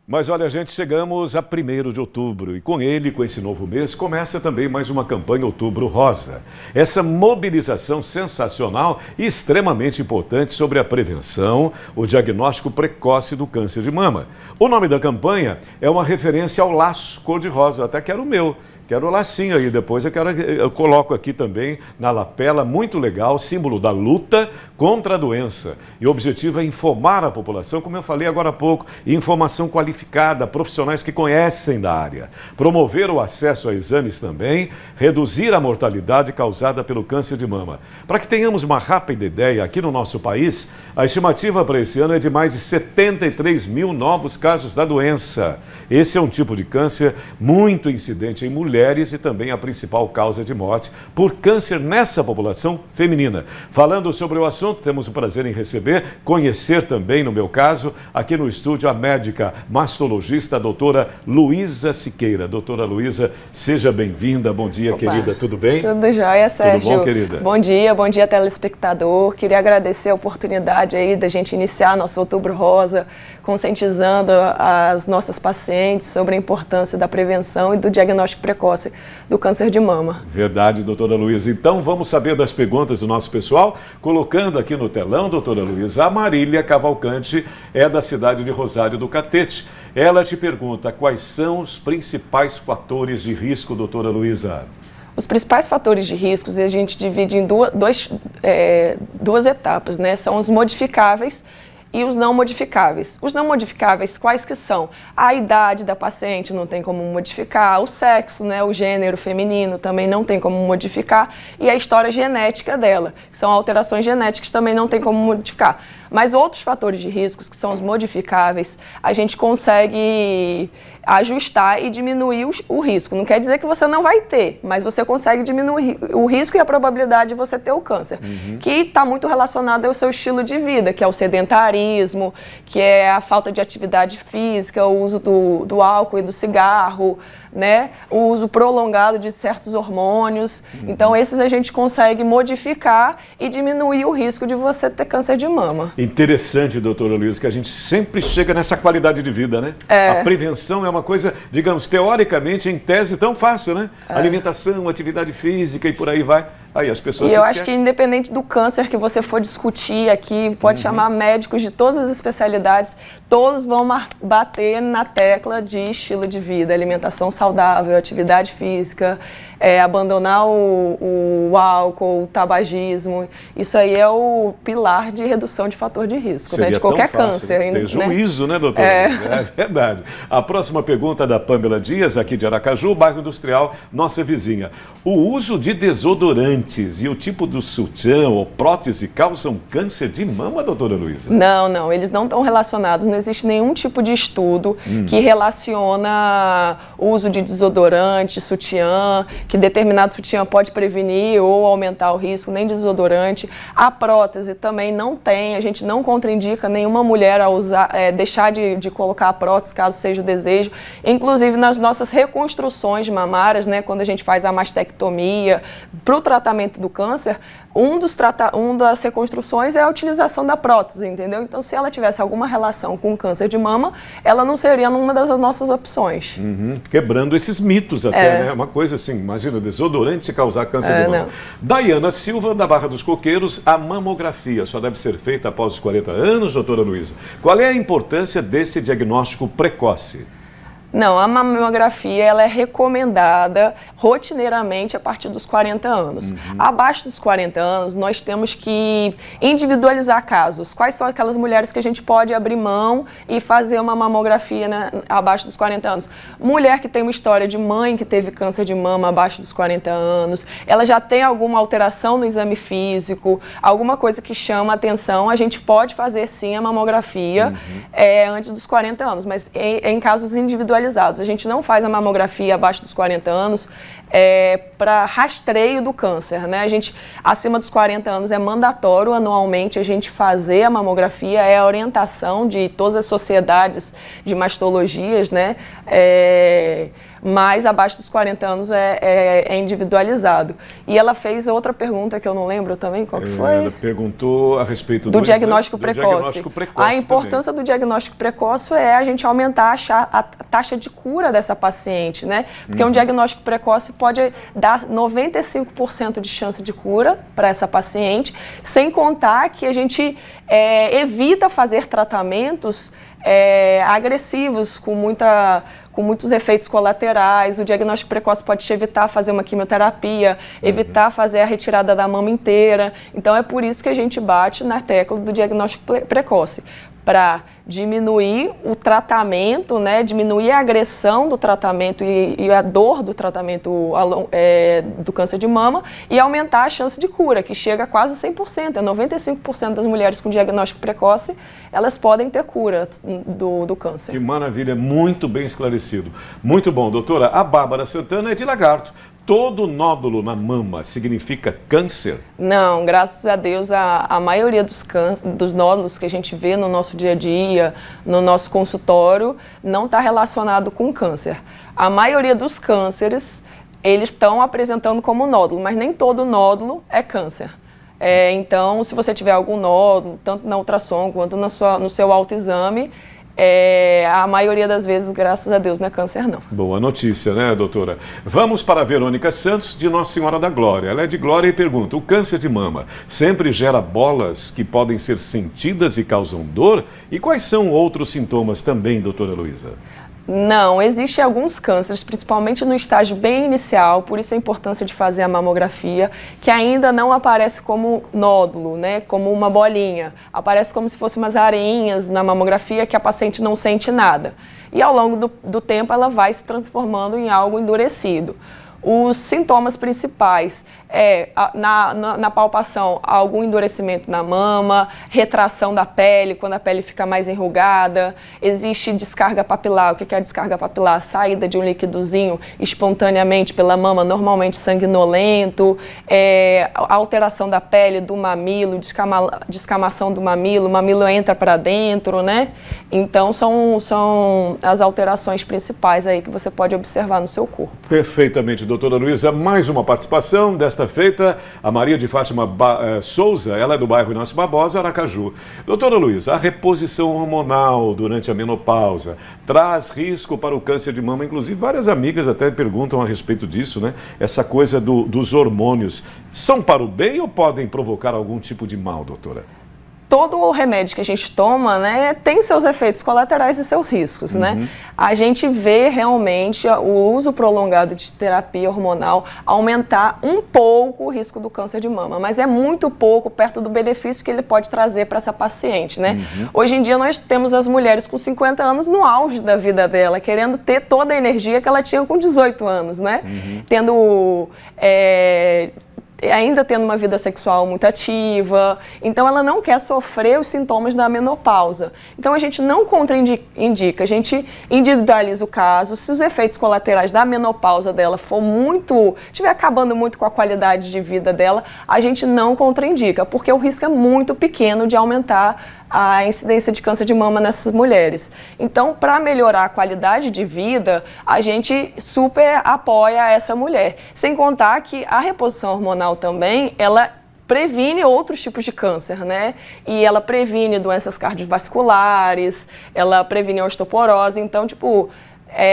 Mas olha, gente, chegamos a 1º de outubro e com ele, com esse novo mês, começa também mais uma campanha Outubro Rosa. Essa mobilização sensacional e extremamente importante sobre a prevenção, o diagnóstico precoce do câncer de mama. O nome da campanha é uma referência ao laço cor-de-rosa, até quero o meu. Quero o lacinho aí, depois eu coloco aqui também na lapela, muito legal, símbolo da luta contra a doença. E o objetivo é informar a população, como eu falei agora há pouco, informação qualificada, profissionais que conhecem da área. Promover o acesso a exames também, reduzir a mortalidade causada pelo câncer de mama. Para que tenhamos uma rápida ideia, aqui no nosso país, a estimativa para esse ano é de mais de 73 mil novos casos da doença. Esse é um tipo de câncer muito incidente em mulheres e também a principal causa de morte por câncer nessa população feminina. Falando sobre o assunto, temos o prazer em receber, conhecer também, no meu caso, aqui no estúdio, a médica mastologista, a doutora Luísa Siqueira. Doutora Luísa, seja bem-vinda. Bom dia, querida. Tudo bem? Tudo jóia, Sérgio. Tudo bom, querida? Bom dia, telespectador. Queria agradecer a oportunidade aí da gente iniciar nosso Outubro Rosa, conscientizando as nossas pacientes sobre a importância da prevenção e do diagnóstico precoce do câncer de mama. Verdade, doutora Luísa. Então, vamos saber das perguntas do nosso pessoal, colocando aqui no telão, doutora Luísa, a Marília Cavalcante é da cidade de Rosário do Catete. Ela te pergunta quais são os principais fatores de risco, doutora Luísa? Os principais fatores de riscos a gente divide em duas etapas, né? São os modificáveis e os não modificáveis. Os não modificáveis, quais que são? A idade da paciente não tem como modificar, o sexo, né, o gênero feminino também não tem como modificar, e a história genética dela, que são alterações genéticas, também não tem como modificar. Mas outros fatores de riscos, que são os modificáveis, a gente consegue ajustar e diminuir o risco. Não quer dizer que você não vai ter, mas você consegue diminuir o risco e a probabilidade de você ter o câncer, que está muito relacionado ao seu estilo de vida, que é o sedentarismo, que é a falta de atividade física, o uso do álcool e do cigarro, né? O uso prolongado de certos hormônios. Então, esses a gente consegue modificar e diminuir o risco de você ter câncer de mama. Interessante, doutora Luísa, que a gente sempre chega nessa qualidade de vida, né? A prevenção é uma coisa, digamos, teoricamente, em tese, tão fácil, né? Alimentação, atividade física e por aí vai. Aí as pessoas se esquecem. Acho que independente do câncer que você for discutir aqui, pode chamar médicos de todas as especialidades, todos vão bater na tecla de estilo de vida, alimentação saudável, atividade física, abandonar o álcool, o tabagismo. Isso aí é o pilar de redução de fator de risco, né, de qualquer câncer. Ter juízo, né, doutora? É verdade. A próxima pergunta é da Pamela Dias, aqui de Aracaju, bairro Industrial, nossa vizinha. O uso de desodorantes e o tipo do sutiã ou prótese causam câncer de mama, doutora Luísa? Não, eles não estão relacionados. Não existe nenhum tipo de estudo que relaciona o uso de desodorante, sutiã, que determinado sutiã pode prevenir ou aumentar o risco, nem desodorante. A prótese também não tem, a gente não contraindica nenhuma mulher a usar, deixar de colocar a prótese, caso seja o desejo. Inclusive nas nossas reconstruções mamárias, né, quando a gente faz a mastectomia, para o tratamento do câncer, uma das reconstruções é a utilização da prótese, entendeu? Então, se ela tivesse alguma relação com câncer de mama, ela não seria uma das nossas opções. Quebrando esses mitos até, né? Uma coisa assim, imagina, desodorante causar câncer de mama. Daiana Silva, da Barra dos Coqueiros, a mamografia só deve ser feita após os 40 anos, doutora Luísa? Qual é a importância desse diagnóstico precoce? Não, a mamografia ela é recomendada rotineiramente a partir dos 40 anos. Abaixo dos 40 anos, nós temos que individualizar casos. Quais são aquelas mulheres que a gente pode abrir mão e fazer uma mamografia, né, abaixo dos 40 anos? Mulher que tem uma história de mãe que teve câncer de mama abaixo dos 40 anos, ela já tem alguma alteração no exame físico, alguma coisa que chama a atenção, a gente pode fazer sim a mamografia antes dos 40 anos, mas em casos individualizados. A gente não faz a mamografia abaixo dos 40 anos para rastreio do câncer, né? A gente, acima dos 40 anos, é mandatório anualmente a gente fazer a mamografia, é a orientação de todas as sociedades de mastologias, né? Mas abaixo dos 40 anos é individualizado. E ela fez outra pergunta que eu não lembro também, qual que foi? Ela perguntou a respeito do diagnóstico precoce. Diagnóstico precoce. A importância do diagnóstico precoce é a gente aumentar a taxa de cura dessa paciente, né? Porque um diagnóstico precoce pode dar 95% de chance de cura para essa paciente, sem contar que a gente evita fazer tratamentos agressivos, com muitos efeitos colaterais. O diagnóstico precoce pode te evitar fazer uma quimioterapia, evitar fazer a retirada da mama inteira. Então é por isso que a gente bate na tecla do diagnóstico precoce, para diminuir o tratamento, né, diminuir a agressão do tratamento e a dor do tratamento do câncer de mama e aumentar a chance de cura, que chega a quase 100%. 95% das mulheres com diagnóstico precoce, elas podem ter cura do câncer. Que maravilha, muito bem esclarecido. Muito bom, doutora. A Bárbara Santana é de Lagarto. Todo nódulo na mama significa câncer? Não, graças a Deus, a maioria dos nódulos que a gente vê no nosso dia a dia, no nosso consultório, não está relacionado com câncer. A maioria dos cânceres, eles estão apresentando como nódulo, mas nem todo nódulo é câncer. Então, se você tiver algum nódulo, tanto na ultrassom quanto no seu autoexame, a maioria das vezes, graças a Deus, não é câncer, não. Boa notícia, né, doutora? Vamos para a Verônica Santos, de Nossa Senhora da Glória. Ela é de Glória e pergunta: o câncer de mama sempre gera bolas que podem ser sentidas e causam dor? E quais são outros sintomas também, doutora Luísa? Não, existem alguns cânceres, principalmente no estágio bem inicial, por isso a importância de fazer a mamografia, que ainda não aparece como nódulo, né, como uma bolinha. Aparece como se fossem umas areinhas na mamografia que a paciente não sente nada. E ao longo do tempo ela vai se transformando em algo endurecido. Os sintomas principais na palpação, algum endurecimento na mama, retração da pele, quando a pele fica mais enrugada, existe descarga papilar. O que é a descarga papilar? A saída de um líquidozinho espontaneamente pela mama, normalmente sanguinolento, alteração da pele, do mamilo, descamação do mamilo, o mamilo entra para dentro, né? Então são as alterações principais aí que você pode observar no seu corpo. Perfeitamente, doutora Luísa. Mais uma participação desta feita, a Maria de Fátima Souza, ela é do bairro Inácio Barbosa, Aracaju. Doutora Luísa, a reposição hormonal durante a menopausa traz risco para o câncer de mama? Inclusive, várias amigas até perguntam a respeito disso, né? Essa coisa dos hormônios, são para o bem ou podem provocar algum tipo de mal, doutora? Todo o remédio que a gente toma, né, tem seus efeitos colaterais e seus riscos, né? A gente vê realmente o uso prolongado de terapia hormonal aumentar um pouco o risco do câncer de mama, mas é muito pouco perto do benefício que ele pode trazer para essa paciente, né? Hoje em dia nós temos as mulheres com 50 anos no auge da vida dela, querendo ter toda a energia que ela tinha com 18 anos, né? Ainda tendo uma vida sexual muito ativa, então ela não quer sofrer os sintomas da menopausa. Então a gente não contraindica, a gente individualiza o caso. Se os efeitos colaterais da menopausa dela estiver acabando muito com a qualidade de vida dela, a gente não contraindica, porque o risco é muito pequeno de aumentar a incidência de câncer de mama nessas mulheres. Então, para melhorar a qualidade de vida, a gente super apoia essa mulher. Sem contar que a reposição hormonal também, ela previne outros tipos de câncer, né? E ela previne doenças cardiovasculares, ela previne osteoporose. Então,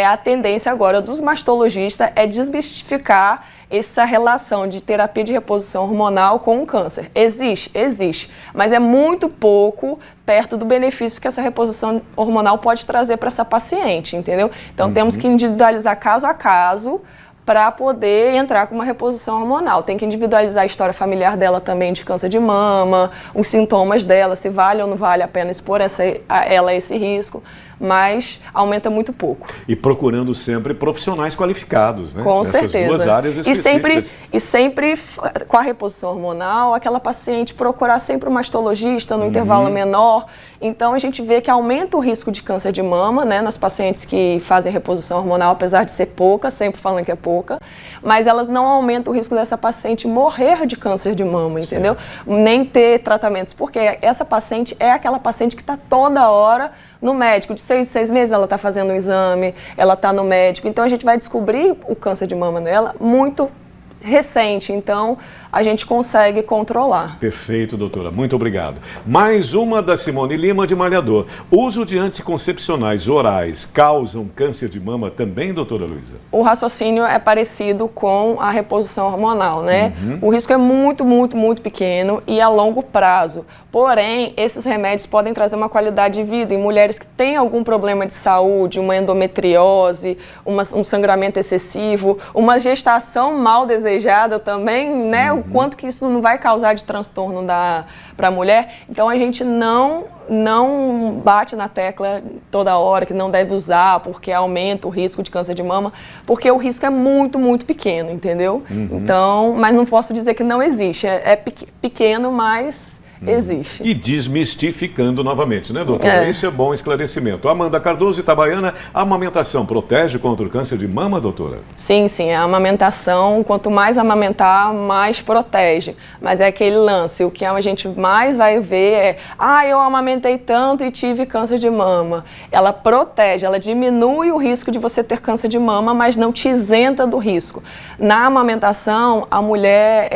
a tendência agora dos mastologistas é desmistificar essa relação de terapia de reposição hormonal com o câncer. Existe, mas é muito pouco perto do benefício que essa reposição hormonal pode trazer para essa paciente, entendeu? Então temos que individualizar caso a caso para poder entrar com uma reposição hormonal. Tem que individualizar a história familiar dela também de câncer de mama, os sintomas dela, se vale ou não vale a pena expor ela a esse risco. mas aumenta muito pouco. E procurando sempre profissionais qualificados, né? Com Nessas certeza. duas áreas específicas. E sempre, com a reposição hormonal, aquela paciente procurar sempre um mastologista no intervalo menor. Então, a gente vê que aumenta o risco de câncer de mama, né, nas pacientes que fazem reposição hormonal, apesar de ser pouca, sempre falando que é pouca, mas elas não aumentam o risco dessa paciente morrer de câncer de mama, entendeu? Nem ter tratamentos, porque essa paciente é aquela paciente que está toda hora no médico, de 6 em 6 meses ela está fazendo um exame, ela está no médico, então a gente vai descobrir o câncer de mama nela muito recente, então a gente consegue controlar. Perfeito, doutora. Muito obrigado. Mais uma da Simone Lima, de Malhador. Uso de anticoncepcionais orais causam câncer de mama também, doutora Luísa? O raciocínio é parecido com a reposição hormonal, né? O risco é muito, muito, muito pequeno e a longo prazo. Porém, esses remédios podem trazer uma qualidade de vida em mulheres que têm algum problema de saúde, uma endometriose, um sangramento excessivo, uma gestação mal desejada também, né? O quanto que isso não vai causar de transtorno para a mulher. Então, a gente não bate na tecla toda hora que não deve usar porque aumenta o risco de câncer de mama, porque o risco é muito, muito pequeno, entendeu? Então, mas não posso dizer que não existe. É pequeno, mas existe. E desmistificando novamente, né, doutora? Isso é bom esclarecimento. Amanda Cardoso, Itabaiana, a amamentação protege contra o câncer de mama, doutora? Sim, sim. A amamentação, quanto mais amamentar, mais protege. Mas é aquele lance, o que a gente mais vai ver é: eu amamentei tanto e tive câncer de mama. Ela protege, ela diminui o risco de você ter câncer de mama, mas não te isenta do risco. Na amamentação, a mulher,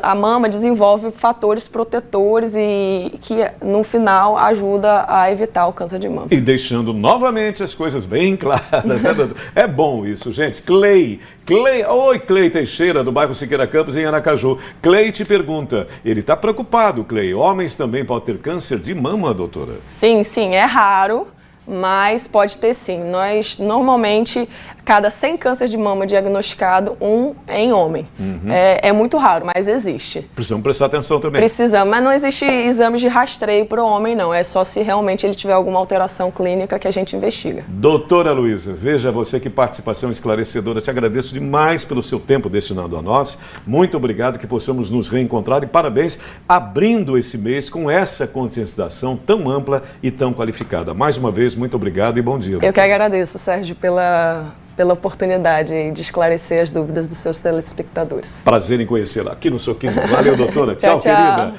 a mama desenvolve fatores protetores e que, no final, ajuda a evitar o câncer de mama. E deixando novamente as coisas bem claras, né, doutor? É bom isso, gente. Oi, Clay Teixeira, do bairro Siqueira Campos, em Aracaju. Clay te pergunta, ele está preocupado, Clay, homens também podem ter câncer de mama, doutora? Sim, é raro, mas pode ter sim. Nós, normalmente, cada 100 cânceres de mama diagnosticado, um é em homem. É muito raro, mas existe. Precisamos prestar atenção também. Precisamos, mas não existe exame de rastreio para o homem, não. É só se realmente ele tiver alguma alteração clínica que a gente investiga. Doutora Luísa, veja você que participação esclarecedora. Te agradeço demais pelo seu tempo destinado a nós. Muito obrigado, que possamos nos reencontrar e parabéns abrindo esse mês com essa conscientização tão ampla e tão qualificada. Mais uma vez, muito obrigado e bom dia. Eu que agradeço, Sérgio, pela oportunidade de esclarecer as dúvidas dos seus telespectadores. Prazer em conhecê-la aqui no Soquinho. Valeu, doutora. Tchau, querida.